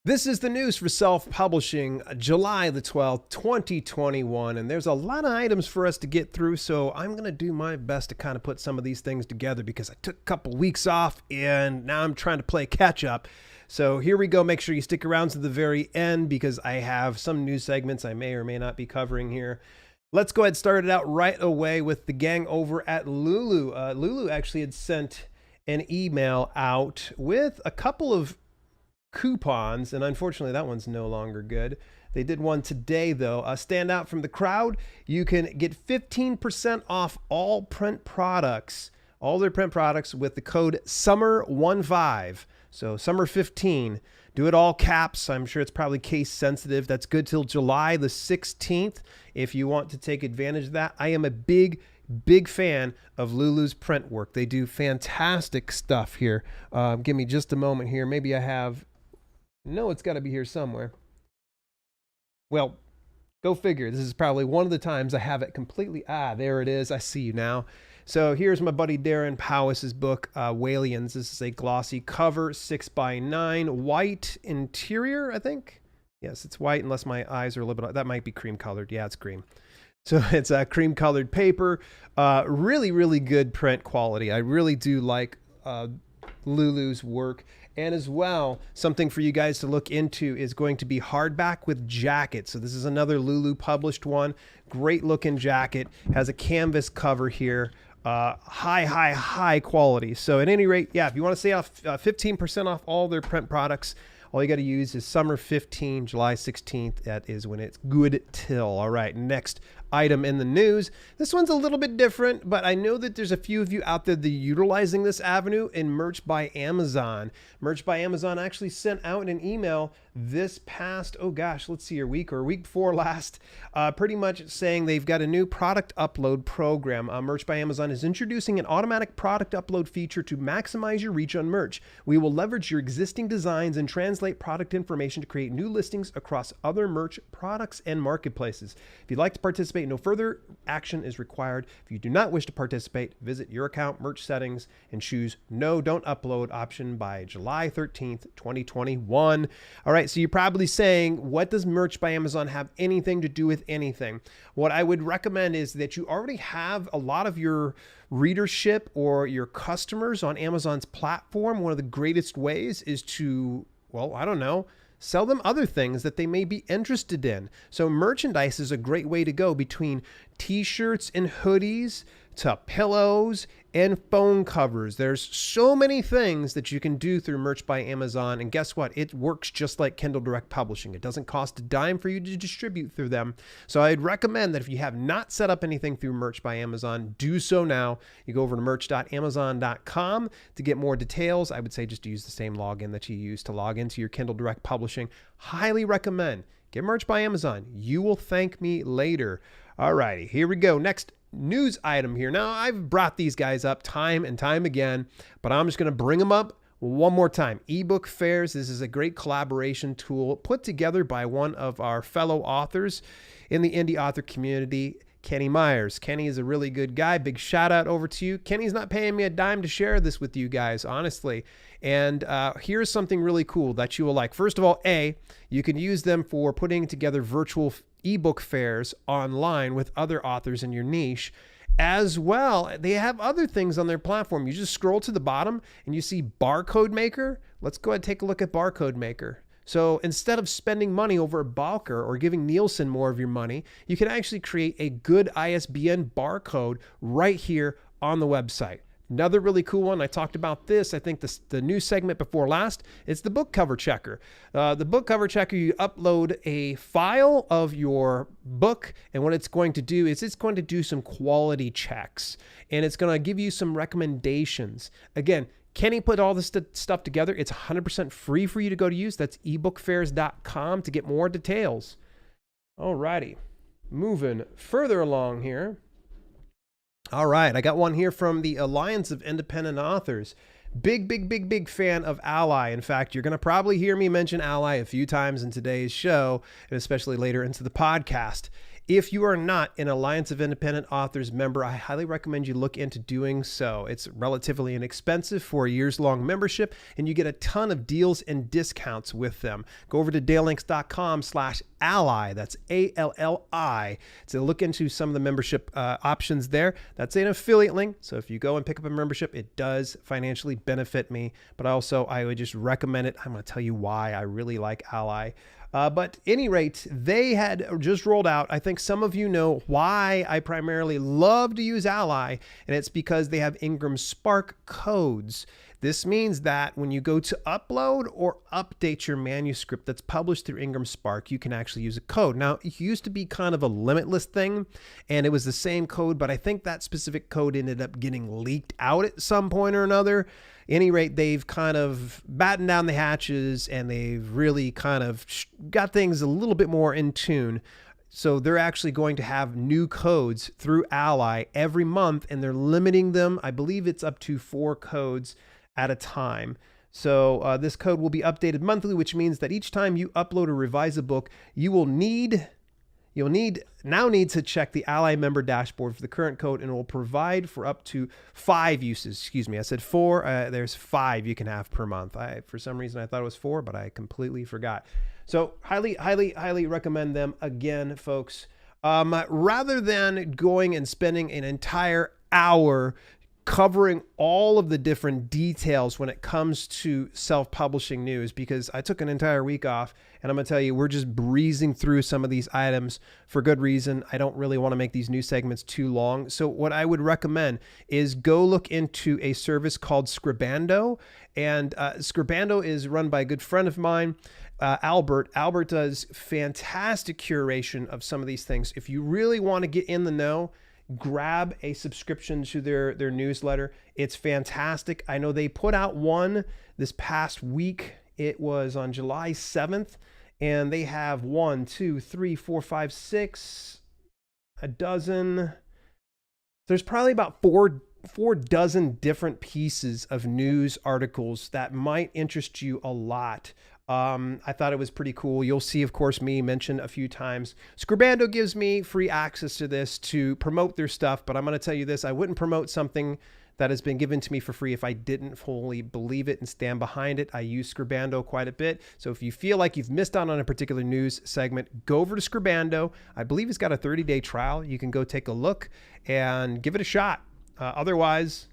This is the news for self-publishing, July the 12th, 2021, and there's a lot of items for us to get through, so I'm going to do my best to kind of put some of these things together because I took a couple weeks off and now I'm trying to play catch up. So here we go. Make sure you stick around to the very end because I have some news segments I may or may not be covering here. Let's go ahead and start it out right away with the gang over at Lulu. Lulu actually had sent an email out with a couple of coupons, and unfortunately that one's no longer good. They did one today though. Stand out from the crowd. You can get 15% off all print products, all their print products with the code SUMMER15. So SUMMER15. Do it all caps. I'm sure it's probably case sensitive. That's good till July the 16th if you want to take advantage of that. I am a big fan of Lulu's print work. They do fantastic stuff here. Give me just a moment here. Maybe I have... No, it's got to be here somewhere. Well, go figure. This is probably one of the times I have it completely. There it is. I see you now. So here's my buddy Darren Powis's book, Walians. This is a glossy cover, 6x9, white interior, I think. Yes, it's white unless my eyes are a little bit... That might be cream colored. Yeah, it's cream. So it's a cream colored paper. Really good print quality. I really do like Lulu's work. And as well, something for you guys to look into is going to be hardback with jacket. So this is another Lulu published one. Great looking jacket. Has a canvas cover here. High quality. So at any rate, yeah, if you want to save off 15% off all their print products, all you got to use is Summer 15, July 16th. That is when it's good till. All right, next item in the news. This one's a little bit different, but I know that there's a few of you out there that are utilizing this avenue in Merch by Amazon. Merch by Amazon actually sent out an email this past, let's see, week before last, pretty much saying they've got a new product upload program. Merch by Amazon is introducing an automatic product upload feature to maximize your reach on merch. We will leverage your existing designs and translate product information to create new listings across other merch products and marketplaces. If you'd like to participate, no further action is required. If you do not wish to participate, visit your account merch settings and choose no don't upload option by July 13th, 2021. All right, so you're probably saying, what does Merch by Amazon have anything to do with anything? What I would recommend is that you already have a lot of your readership or your customers on Amazon's platform. One of the greatest ways is to, sell them other things that they may be interested in. So merchandise is a great way to go, between t-shirts and hoodies to pillows and phone covers. There's so many things that you can do through Merch by Amazon. And guess what? It works just like Kindle Direct Publishing. It doesn't cost a dime for you to distribute through them. So I'd recommend that if you have not set up anything through Merch by Amazon, do so now. You go over to merch.amazon.com to get more details. I would say just use the same login that you use to log into your Kindle Direct Publishing. Highly recommend. Get Merch by Amazon. You will thank me later. All righty, here we go. Next news item here. Now, I've brought these guys up time and time again, but I'm just going to bring them up one more time. eBookFairs. This is a great collaboration tool put together by one of our fellow authors in the indie author community, Kenny Myers. Kenny is a really good guy. Big shout out over to you. Kenny's not paying me a dime to share this with you guys, honestly. And here's something really cool that you will like. First of all, you can use them for putting together virtual ebook fairs online with other authors in your niche. As well, they have other things on their platform. You just scroll to the bottom and you see Barcode Maker. Let's go ahead and take a look at Barcode Maker. So instead of spending money over a Balker or giving Nielsen more of your money, you can actually create a good ISBN barcode right here on the website. Another really cool one, I talked about this, I think the new segment before last, it's the book cover checker. The book cover checker, you upload a file of your book, and what it's going to do is it's going to do some quality checks, and it's going to give you some recommendations. Again, Kenny put all this stuff together. It's 100% free for you to go to use. That's ebookfairs.com to get more details. All righty, moving further along here. All right, I got one here from the Alliance of Independent Authors. Big fan of Ally. In fact, you're going to probably hear me mention Ally a few times in today's show, and especially later into the podcast. If you are not an Alliance of Independent Authors member, I highly recommend you look into doing so. It's relatively inexpensive for a years-long membership, and you get a ton of deals and discounts with them. Go over to dalelinks.com/ally. That's ALLI to look into some of the membership options there. That's an affiliate link, so if you go and pick up a membership, it does financially benefit me, but also I would just recommend it. I'm going to tell you why I really like Ally. But at any rate, they had just rolled out. I think some of you know why I primarily love to use Ally, and it's because they have IngramSpark codes. This means that when you go to upload or update your manuscript that's published through IngramSpark, you can actually use a code. Now, it used to be kind of a limitless thing, and it was the same code, but I think that specific code ended up getting leaked out at some point or another. At any rate, they've kind of battened down the hatches, and they've really kind of got things a little bit more in tune. So they're actually going to have new codes through Ally every month, and they're limiting them. I believe it's up to 4 codes at a time. So this code will be updated monthly, which means that each time you upload or revise a book, you'll need to check the Ally member dashboard for the current code, and it will provide for up to 5 uses. Excuse me, I said 4. There's 5 you can have per month. For some reason I thought it was 4, but I completely forgot. So highly recommend them again, folks. Rather than going and spending an entire hour covering all of the different details when it comes to self-publishing news, because I took an entire week off, and I'm gonna tell you, we're just breezing through some of these items for good reason. I don't really want to make these news segments too long. So what I would recommend is go look into a service called Scribando, and Scribando is run by a good friend of mine, Albert. Albert does fantastic curation of some of these things. If you really want to get in the know, grab a subscription to their newsletter. It's fantastic. I know they put out one this past week. It was on July 7th, and they have 1, 2, 3, 4, 5, 6, a dozen. There's probably about four dozen different pieces of news articles that might interest you a lot. I thought it was pretty cool. You'll see, of course, me mentioned a few times. Scribando gives me free access to this to promote their stuff, but I'm going to tell you this. I wouldn't promote something that has been given to me for free if I didn't fully believe it and stand behind it. I use Scribando quite a bit. So if you feel like you've missed out on a particular news segment, go over to Scribando. I believe it's got a 30-day trial. You can go take a look and give it a shot. Otherwise,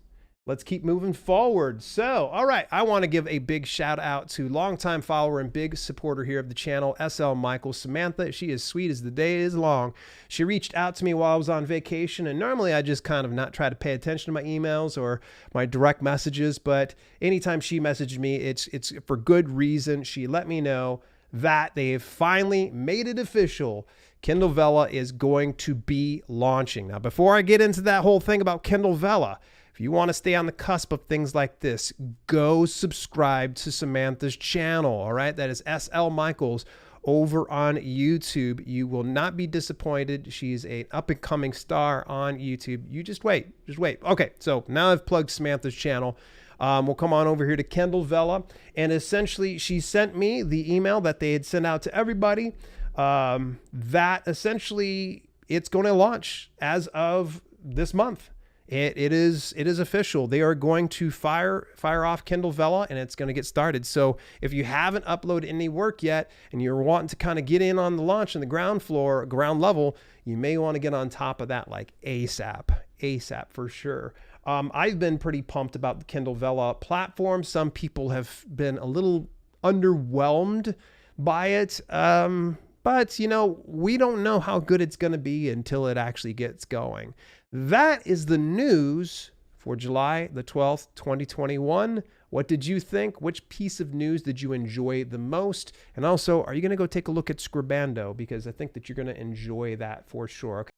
let's keep moving forward. So, all right, I want to give a big shout out to longtime follower and big supporter here of the channel, SL Michael. Samantha, she is sweet as the day is long. She reached out to me while I was on vacation, and normally I just kind of not try to pay attention to my emails or my direct messages, but anytime she messaged me, it's for good reason. She let me know that they've finally made it official. Kindle Vella is going to be launching. Now, before I get into that whole thing about Kindle Vella, if you want to stay on the cusp of things like this, go subscribe to Samantha's channel, all right? That is SL Michaels over on YouTube. You will not be disappointed. She's an up-and-coming star on YouTube. You just wait. Okay, so now I've plugged Samantha's channel. We'll come on over here to Kindle Vella, and essentially she sent me the email that they had sent out to everybody, that essentially it's going to launch as of this month. It is official. They are going to fire off Kindle Vella, and it's going to get started. So if you haven't uploaded any work yet and you're wanting to kind of get in on the launch on the ground level, you may want to get on top of that like ASAP for sure. I've been pretty pumped about the Kindle Vella platform. Some people have been a little underwhelmed by it. But, you know, we don't know how good it's going to be until it actually gets going. That is the news for July the 12th, 2021. What did you think? Which piece of news did you enjoy the most? And also, are you going to go take a look at Scribando? Because I think that you're going to enjoy that for sure. Okay.